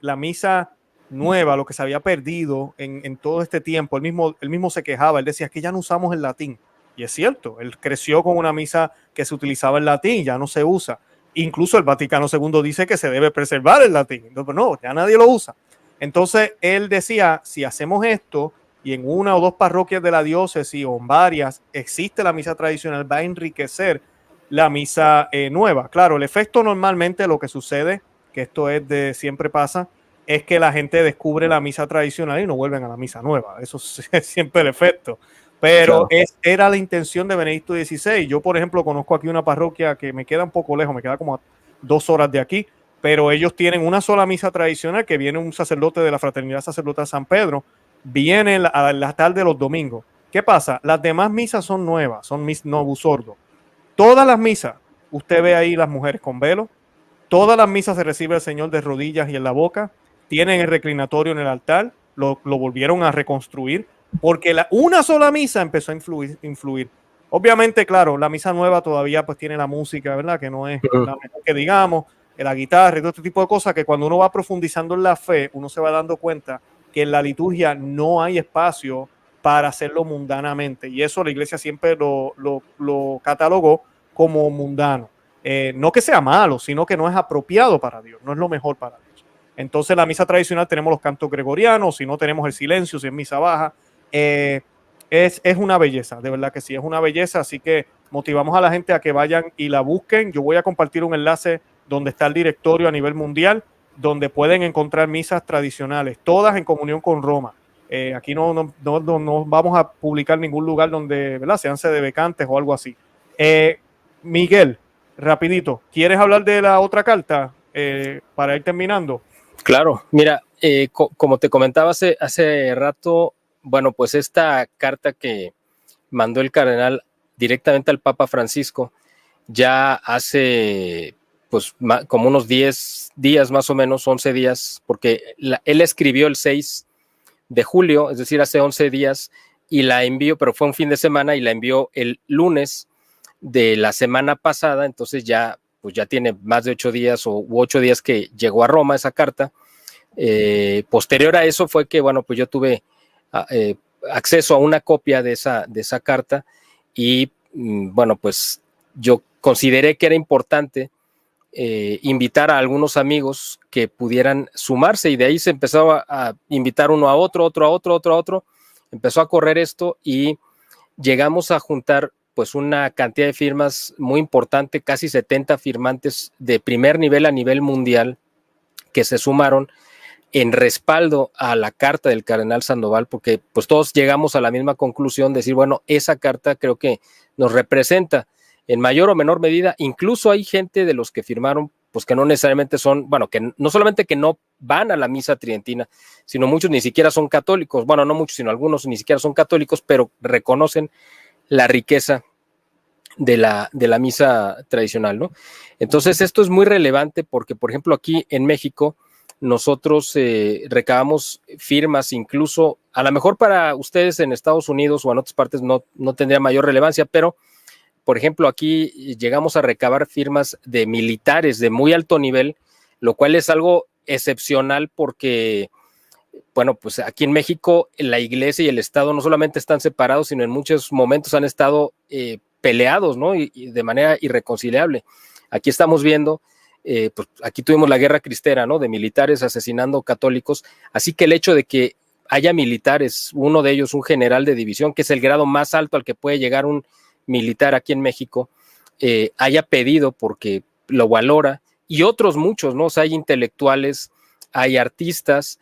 la misa nueva, lo que se había perdido en todo este tiempo, él mismo se quejaba, él decía que ya no usamos el latín, y es cierto, él creció con una misa que se utilizaba el latín, ya no se usa. Incluso el Vaticano II dice que se debe preservar el latín. Entonces, no, ya nadie lo usa. Entonces, él decía, si hacemos esto y en una o dos parroquias de la diócesis o en varias existe la misa tradicional, va a enriquecer la misa nueva. Claro, el efecto normalmente lo que sucede, que esto es de siempre pasa, es que la gente descubre la misa tradicional y no vuelven a la misa nueva. Eso es siempre el efecto. Pero claro, era la intención de Benedicto XVI. Yo, por ejemplo, conozco aquí una parroquia que me queda un poco lejos, me queda como a 2 horas de aquí, pero ellos tienen una sola misa tradicional, que viene un sacerdote de la Fraternidad Sacerdotal San Pedro, viene a la tarde de los domingos. ¿Qué pasa? Las demás misas son nuevas, son mis Novus Ordo. Todas las misas, usted ve ahí las mujeres con velo, todas las misas se recibe el Señor de rodillas y en la boca, tienen el reclinatorio en el altar, lo volvieron a reconstruir, porque una sola misa empezó a influir. Obviamente, claro, la misa nueva todavía pues tiene la música, ¿verdad? Que no es la mejor que digamos, la guitarra y todo este tipo de cosas, que cuando uno va profundizando en la fe, uno se va dando cuenta que en la liturgia no hay espacio para hacerlo mundanamente. Y eso la iglesia siempre lo catalogó como mundano. No que sea malo, sino que no es apropiado para Dios, no es lo mejor para Dios. Entonces, la misa tradicional tenemos los cantos gregorianos, si no tenemos el silencio, si es misa baja. Es una belleza, de verdad que sí, es una belleza. Así que motivamos a la gente a que vayan y la busquen. Yo voy a compartir un enlace donde está el directorio a nivel mundial, donde pueden encontrar misas tradicionales, todas en comunión con Roma. Aquí no vamos a publicar ningún lugar donde, ¿verdad?, sean sedevacantes o algo así. Miguel, rapidito, ¿quieres hablar de la otra carta para ir terminando? Claro, mira, como te comentaba hace rato, bueno, pues esta carta que mandó el cardenal directamente al Papa Francisco ya hace pues como unos 10 días más o menos, 11 días, porque él escribió el 6 de julio, es decir, hace 11 días, y la envió, pero fue un fin de semana y la envió el lunes de la semana pasada, entonces ya, pues ya tiene más de 8 días u 8 días que llegó a Roma esa carta. Posterior a eso fue que, bueno, pues yo tuve acceso a una copia de esa carta y, bueno, pues yo consideré que era importante invitar a algunos amigos que pudieran sumarse, y de ahí se empezó a invitar uno a otro, otro a otro, otro a otro, empezó a correr esto y llegamos a juntar pues una cantidad de firmas muy importante, casi 70 firmantes de primer nivel a nivel mundial que se sumaron en respaldo a la carta del cardenal Sandoval, porque pues todos llegamos a la misma conclusión de decir, bueno, esa carta creo que nos representa en mayor o menor medida. Incluso hay gente de los que firmaron, pues que no necesariamente son, bueno, que no solamente que no van a la misa tridentina, sino muchos ni siquiera son católicos, bueno, no muchos, sino algunos ni siquiera son católicos, pero reconocen la riqueza de la misa tradicional, ¿no? Entonces esto es muy relevante porque, por ejemplo, aquí en México nosotros recabamos firmas, incluso a lo mejor para ustedes en Estados Unidos o en otras partes no tendría mayor relevancia, pero por ejemplo aquí llegamos a recabar firmas de militares de muy alto nivel, lo cual es algo excepcional porque, bueno, pues aquí en México la iglesia y el Estado no solamente están separados, sino en muchos momentos han estado peleados, ¿no? Y de manera irreconciliable. Aquí estamos viendo, pues aquí tuvimos la guerra cristera, ¿no? De militares asesinando católicos, así que el hecho de que haya militares, uno de ellos un general de división, que es el grado más alto al que puede llegar un militar aquí en México, haya pedido porque lo valora, y otros muchos, ¿no? O sea, hay intelectuales, hay artistas,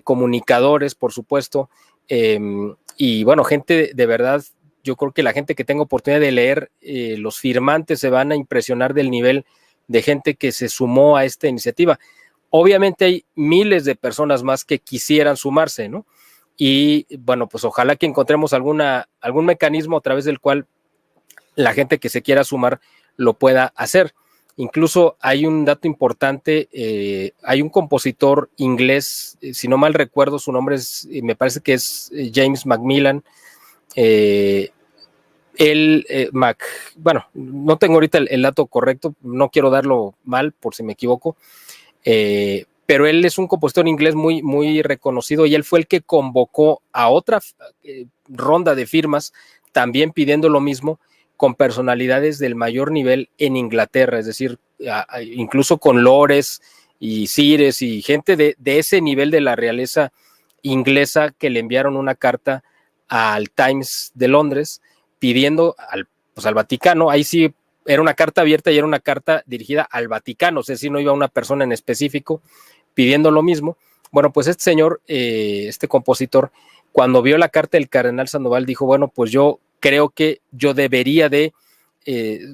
comunicadores, por supuesto, y bueno, gente de verdad. Yo creo que la gente que tenga oportunidad de leer los firmantes se van a impresionar del nivel de gente que se sumó a esta iniciativa. Obviamente hay miles de personas más que quisieran sumarse, ¿no? Y bueno, pues ojalá que encontremos algún mecanismo a través del cual la gente que se quiera sumar lo pueda hacer. Incluso hay un dato importante, hay un compositor inglés, si no mal recuerdo su nombre me parece que es James Macmillan. Bueno, no tengo ahorita el dato correcto, no quiero darlo mal por si me equivoco, pero él es un compositor inglés muy, muy reconocido, y él fue el que convocó a otra ronda de firmas también pidiendo lo mismo, con personalidades del mayor nivel en Inglaterra, es decir, incluso con lores y sires y gente de ese nivel de la realeza inglesa, que le enviaron una carta al Times de Londres pidiendo al Vaticano. Ahí sí era una carta abierta y era una carta dirigida al Vaticano, es decir, no iba a una persona en específico pidiendo lo mismo. Bueno, pues este señor, este compositor, cuando vio la carta del cardenal Sandoval, dijo, bueno, pues yo creo que yo debería de,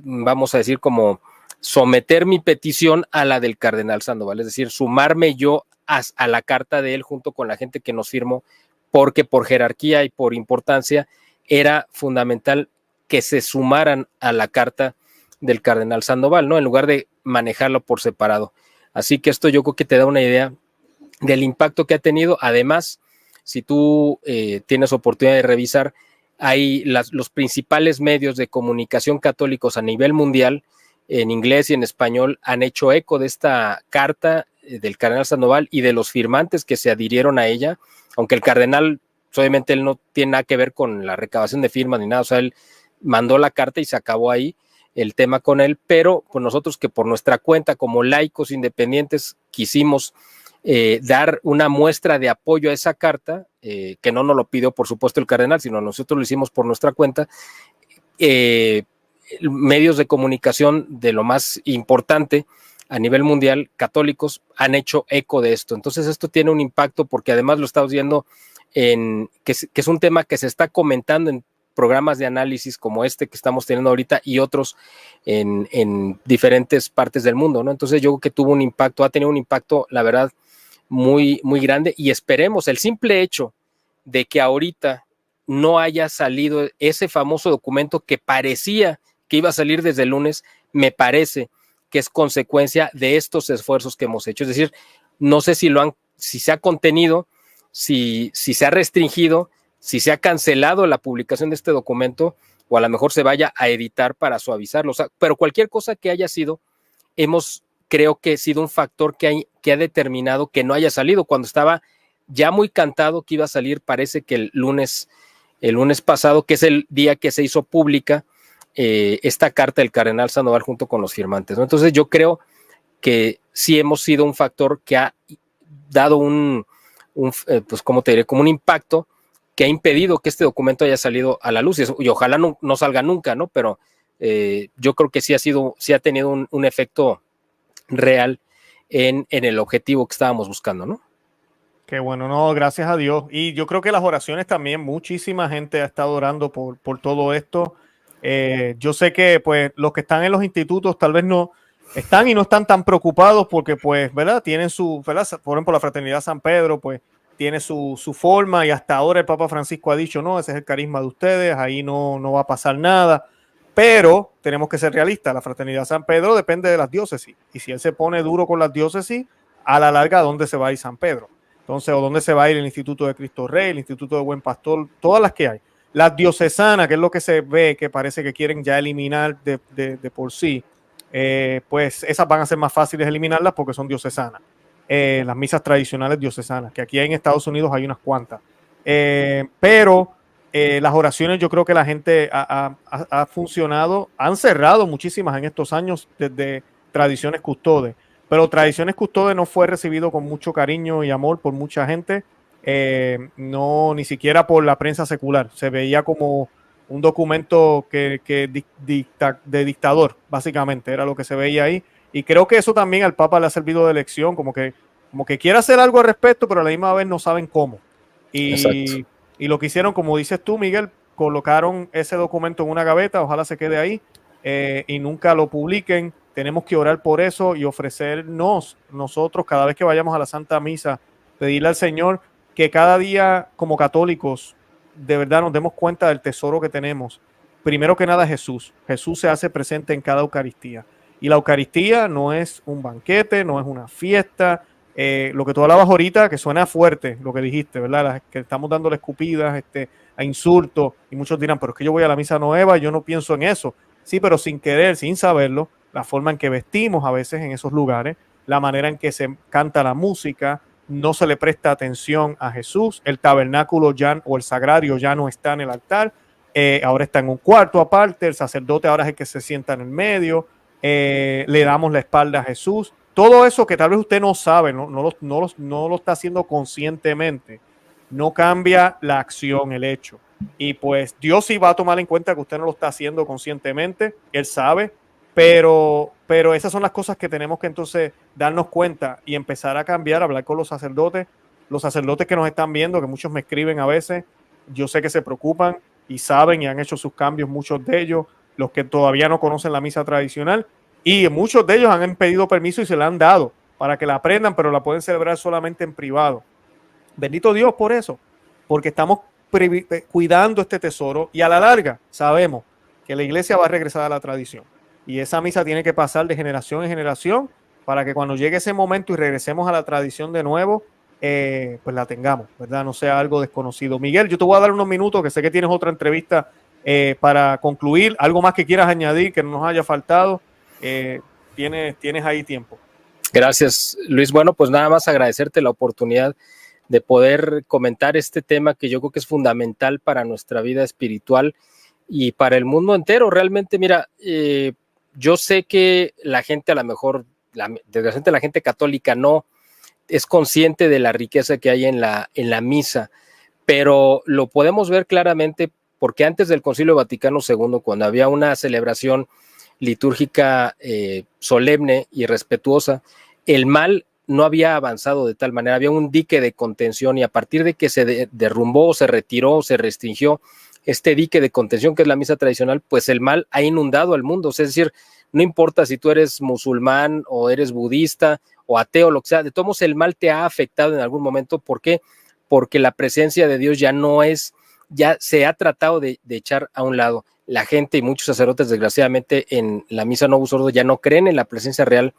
vamos a decir, como someter mi petición a la del cardenal Sandoval, es decir, sumarme yo a la carta de él junto con la gente que nos firmó, porque por jerarquía y por importancia era fundamental que se sumaran a la carta del cardenal Sandoval, ¿no? En lugar de manejarlo por separado. Así que esto yo creo que te da una idea del impacto que ha tenido. Además, si tú tienes oportunidad de revisar, hay los principales medios de comunicación católicos a nivel mundial en inglés y en español han hecho eco de esta carta del cardenal Sandoval y de los firmantes que se adhirieron a ella, aunque el cardenal, obviamente él no tiene nada que ver con la recabación de firmas ni nada, o sea, él mandó la carta y se acabó ahí el tema con él, pero pues nosotros que por nuestra cuenta como laicos independientes quisimos dar una muestra de apoyo a esa carta, que no nos lo pidió por supuesto el cardenal, sino nosotros lo hicimos por nuestra cuenta. Medios de comunicación de lo más importante a nivel mundial, católicos, han hecho eco de esto. Entonces esto tiene un impacto porque además lo estamos viendo que es un tema que se está comentando en programas de análisis como este que estamos teniendo ahorita y otros en diferentes partes del mundo, ¿no? Entonces yo creo que tuvo un impacto, ha tenido un impacto, la verdad, muy, muy grande, y esperemos el simple hecho de que ahorita no haya salido ese famoso documento que parecía que iba a salir desde el lunes, me parece que es consecuencia de estos esfuerzos que hemos hecho. Es decir, no sé si se ha contenido, si se ha restringido, si se ha cancelado la publicación de este documento, o a lo mejor se vaya a editar para suavizarlo. O sea, pero cualquier cosa que haya sido, creo que ha sido un factor que ha determinado que no haya salido cuando estaba ya muy cantado que iba a salir. Parece que el lunes pasado, que es el día que se hizo pública esta carta del cardenal Sandoval junto con los firmantes, ¿no? Entonces yo creo que sí hemos sido un factor que ha dado pues ¿cómo te diré? Como un impacto que ha impedido que este documento haya salido a la luz, y ojalá no salga nunca, ¿no? Pero yo creo que sí ha tenido un efecto real en el objetivo que estábamos buscando, ¿no? Qué bueno, no, gracias a Dios. Y yo creo que las oraciones también, muchísima gente ha estado orando por todo esto. Yo sé que pues los que están en los institutos tal vez no están y no están tan preocupados porque pues, ¿verdad? Tienen ¿verdad? Por ejemplo, la Fraternidad San Pedro pues tiene su forma, y hasta ahora el Papa Francisco ha dicho, no, ese es el carisma de ustedes, ahí no va a pasar nada. Pero tenemos que ser realistas, la Fraternidad San Pedro depende de las diócesis, y si él se pone duro con las diócesis, a la larga, ¿a dónde se va a ir San Pedro? Entonces, ¿o dónde se va a ir el Instituto de Cristo Rey, el Instituto de Buen Pastor? Todas las que hay. Las diocesanas, que es lo que se ve, que parece que quieren ya eliminar de por sí, pues esas van a ser más fáciles eliminarlas porque son diocesanas. Las misas tradicionales diocesanas, que aquí en Estados Unidos hay unas cuantas. Pero las oraciones, yo creo que la gente ha funcionado, han cerrado muchísimas en estos años desde Tradiciones Custodes, pero Tradiciones Custodes no fue recibido con mucho cariño y amor por mucha gente, no, ni siquiera por la prensa secular. Se veía como un documento de dictador, básicamente, era lo que se veía ahí. Y creo que eso también al Papa le ha servido de lección, como que quiere hacer algo al respecto, pero a la misma vez no saben cómo. Y lo que hicieron, como dices tú, Miguel, colocaron ese documento en una gaveta, ojalá se quede ahí, y nunca lo publiquen. Tenemos que orar por eso y ofrecernos nosotros cada vez que vayamos a la Santa Misa, pedirle al Señor que cada día como católicos de verdad nos demos cuenta del tesoro que tenemos. Primero que nada, Jesús. Jesús se hace presente en cada Eucaristía. Y la Eucaristía no es un banquete, no es una fiesta. Lo que tú hablabas ahorita, que suena fuerte, lo que dijiste, ¿verdad? Que estamos dándole escupidas, a insultos, y muchos dirán, pero es que yo voy a la misa nueva, yo no pienso en eso. Sí, pero sin querer, sin saberlo, la forma en que vestimos a veces en esos lugares, la manera en que se canta la música, no se le presta atención a Jesús, el tabernáculo ya, o el sagrario ya no está en el altar, ahora está en un cuarto aparte, el sacerdote ahora es el que se sienta en el medio, le damos la espalda a Jesús. Todo eso que tal vez usted no sabe, no lo está haciendo conscientemente, no cambia la acción, el hecho. Y pues Dios sí va a tomar en cuenta que usted no lo está haciendo conscientemente, Él sabe, pero esas son las cosas que tenemos que entonces darnos cuenta y empezar a cambiar, hablar con los sacerdotes que nos están viendo, que muchos me escriben a veces, yo sé que se preocupan y saben y han hecho sus cambios, muchos de ellos, los que todavía no conocen la misa tradicional, y muchos de ellos han pedido permiso y se la han dado para que la aprendan, pero la pueden celebrar solamente en privado. Bendito Dios por eso, porque estamos cuidando este tesoro, y a la larga sabemos que la iglesia va a regresar a la tradición, y esa misa tiene que pasar de generación en generación para que cuando llegue ese momento y regresemos a la tradición de nuevo, pues la tengamos, ¿verdad? No sea algo desconocido. Miguel, yo te voy a dar unos minutos, que sé que tienes otra entrevista para concluir. ¿Algo más que quieras añadir que no nos haya faltado? tienes ahí tiempo. Gracias, Luis. Bueno, pues nada más agradecerte la oportunidad de poder comentar este tema que yo creo que es fundamental para nuestra vida espiritual y para el mundo entero. Realmente, mira, yo sé que la gente a lo mejor, desgraciadamente la gente católica no es consciente de la riqueza que hay en la misa, pero lo podemos ver claramente porque antes del Concilio Vaticano II, cuando había una celebración litúrgica solemne y respetuosa, el mal no había avanzado de tal manera, había un dique de contención y a partir de que se derrumbó, se retiró, se restringió este dique de contención que es la misa tradicional, pues el mal ha inundado al mundo, es decir, no importa si tú eres musulmán o eres budista o ateo, lo que sea, de todos modos el mal te ha afectado en algún momento. ¿Por qué? Porque la presencia de Dios ya no es, ya se ha tratado de echar a un lado. La gente y muchos sacerdotes, desgraciadamente, en la misa Novus Ordo ya no creen en la presencia real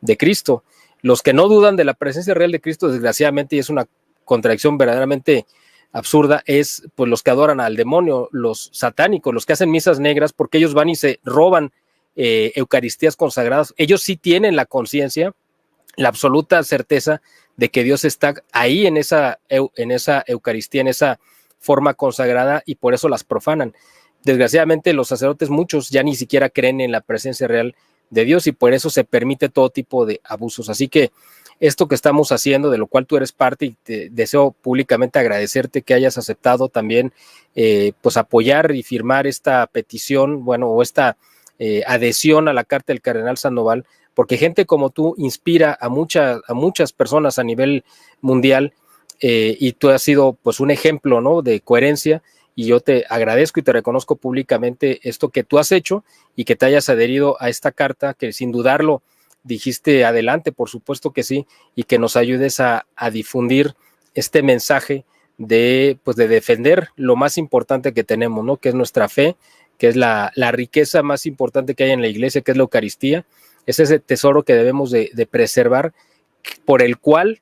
de Cristo. Los que no dudan de la presencia real de Cristo, desgraciadamente, y es una contradicción verdaderamente absurda, es pues los que adoran al demonio, los satánicos, los que hacen misas negras, porque ellos van y se roban Eucaristías consagradas. Ellos sí tienen la conciencia, la absoluta certeza de que Dios está ahí en esa Eucaristía, en esa forma consagrada, y por eso las profanan. Desgraciadamente los sacerdotes, muchos ya ni siquiera creen en la presencia real de Dios y por eso se permite todo tipo de abusos. Así que esto que estamos haciendo, de lo cual tú eres parte, y te deseo públicamente agradecerte que hayas aceptado también pues apoyar y firmar esta petición, bueno, o esta adhesión a la Carta del Cardenal Sandoval, porque gente como tú inspira a muchas personas a nivel mundial, y tú has sido pues un ejemplo, ¿no?, de coherencia. Y yo te agradezco y te reconozco públicamente esto que tú has hecho y que te hayas adherido a esta carta, que sin dudarlo dijiste adelante, por supuesto que sí, y que nos ayudes a difundir este mensaje de defender lo más importante que tenemos, ¿no?, que es nuestra fe, que es la riqueza más importante que hay en la iglesia, que es la Eucaristía. Es ese tesoro que debemos de preservar, por el cual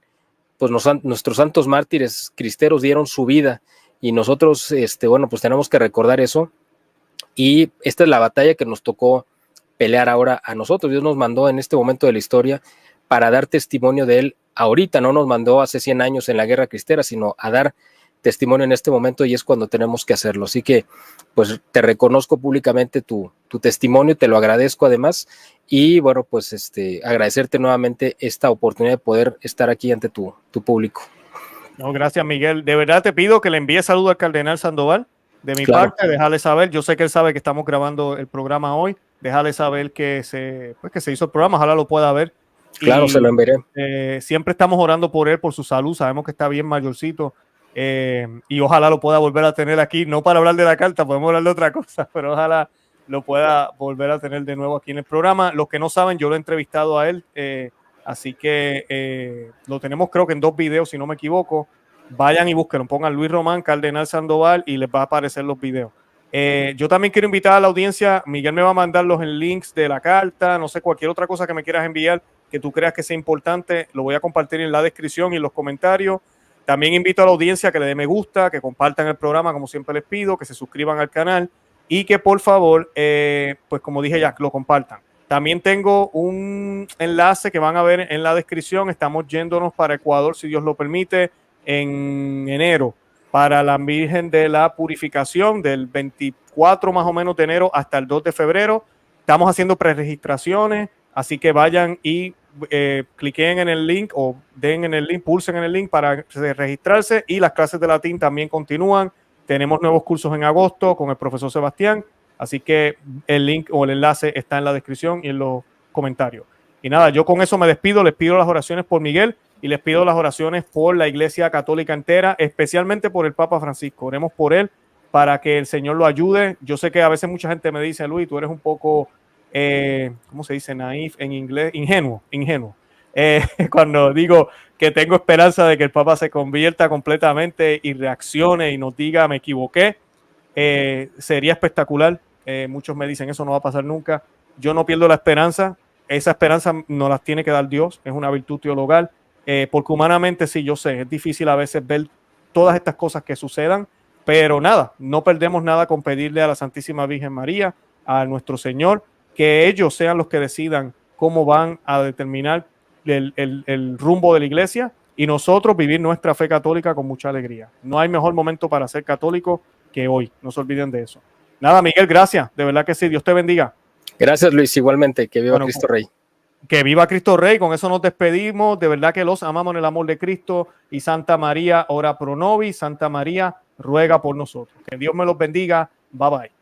pues nuestros santos mártires cristeros dieron su vida. Y nosotros, bueno, pues tenemos que recordar eso. Y esta es la batalla que nos tocó pelear ahora a nosotros. Dios nos mandó en este momento de la historia para dar testimonio de Él ahorita. No nos mandó hace 100 años en la guerra cristera, sino a dar testimonio en este momento, y es cuando tenemos que hacerlo. Así que, pues, te reconozco públicamente tu testimonio, te lo agradezco además. Y bueno, pues, agradecerte nuevamente esta oportunidad de poder estar aquí ante tu público. No, gracias, Miguel. De verdad te pido que le envíe saludo al Cardenal Sandoval. De mi parte, déjale saber. Yo sé que él sabe que estamos grabando el programa hoy. Déjale saber que se hizo el programa. Ojalá lo pueda ver. Claro, se lo enviaré. Siempre estamos orando por él, por su salud. Sabemos que está bien mayorcito. Y ojalá lo pueda volver a tener aquí. No para hablar de la carta, podemos hablar de otra cosa, pero ojalá lo pueda volver a tener de nuevo aquí en el programa. Los que no saben, yo lo he entrevistado a él. Así que lo tenemos, creo que en 2 videos, si no me equivoco. Vayan y búsquenlo, pongan Luis Román, Cardenal Sandoval, y les va a aparecer los videos. Yo también quiero invitar a la audiencia. Miguel me va a mandar los links de la carta, no sé, cualquier otra cosa que me quieras enviar que tú creas que sea importante, lo voy a compartir en la descripción y en los comentarios. También invito a la audiencia que le dé me gusta, que compartan el programa, como siempre les pido, que se suscriban al canal y que por favor, pues como dije ya, lo compartan. También tengo un enlace que van a ver en la descripción. Estamos yéndonos para Ecuador, si Dios lo permite, en enero, para la Virgen de la Purificación, del 24 más o menos de enero hasta el 2 de febrero. Estamos haciendo preregistraciones, así que vayan y cliquen en el link o den en el link, pulsen en el link para registrarse. Y las clases de latín también continúan. Tenemos nuevos cursos en agosto con el profesor Sebastián. Así que el link o el enlace está en la descripción y en los comentarios. Y nada, yo con eso me despido. Les pido las oraciones por Miguel y les pido las oraciones por la Iglesia Católica entera, especialmente por el Papa Francisco. Oremos por él para que el Señor lo ayude. Yo sé que a veces mucha gente me dice, Luis, tú eres un poco, ¿cómo se dice? Naif en inglés, ingenuo. Cuando digo que tengo esperanza de que el Papa se convierta completamente y reaccione y nos diga, me equivoqué. Sería espectacular. Muchos me dicen eso no va a pasar nunca. Yo no pierdo la esperanza. Esa esperanza nos la tiene que dar Dios. Es una virtud teologal. Porque humanamente sí, yo sé, es difícil a veces ver todas estas cosas que sucedan, pero nada, no perdemos nada con pedirle a la Santísima Virgen María, a nuestro Señor, que ellos sean los que decidan cómo van a determinar el rumbo de la iglesia y nosotros vivir nuestra fe católica con mucha alegría. No hay mejor momento para ser católico que hoy, no se olviden de eso. Nada, Miguel, gracias, de verdad que sí, Dios te bendiga. Gracias, Luis, igualmente, que viva Cristo Rey. Que viva Cristo Rey, con eso nos despedimos, de verdad que los amamos en el amor de Cristo y Santa María, ora pro nobis, Santa María, ruega por nosotros. Que Dios me los bendiga, bye bye.